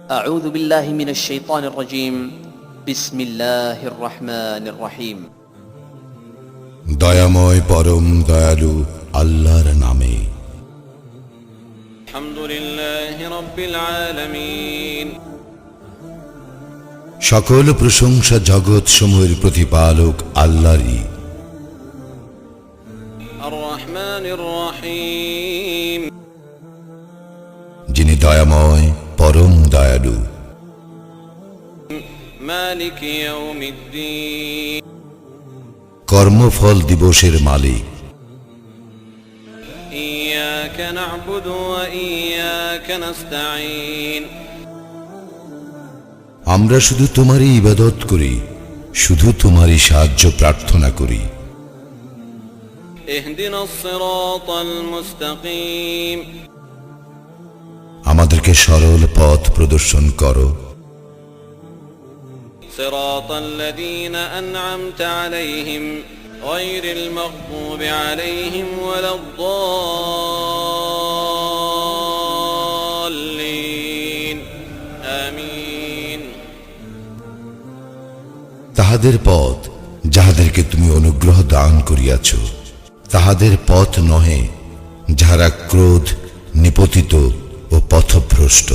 أعوذ بالله من الشيطان الرجيم بسم الله الرحمن الرحيم দয়াময় পরম দয়ালু আল্লাহর নামে। الحمد لله رب العالمين সকল প্রশংসা জগৎ সমূহের প্রতিপালক আল্লাহরই। الرحمن الرحيم যিনি দয়াময় পরম দয়ালু। مالك يوم الدين কর্মফল দিবসের মালিক। إياك نعبد وإياك نستعين আমরা শুধু তোমারই ইবাদত করি, শুধু তোমারই সাহায্য প্রার্থনা করি। اهدنا الصراط المستقيم আমাদেরকে সরল পথ প্রদর্শন করো। صراط الذين أنعمت عليهم غير المغضوب عليهم ولا الضالين آمين তাহাদের পথ যাহাদেরকে তুমি অনুগ্রহ দান করিয়াছ, তাহাদের পথ নহে যাহারা ক্রোধ নিপতিত ও পথভ্রষ্ট।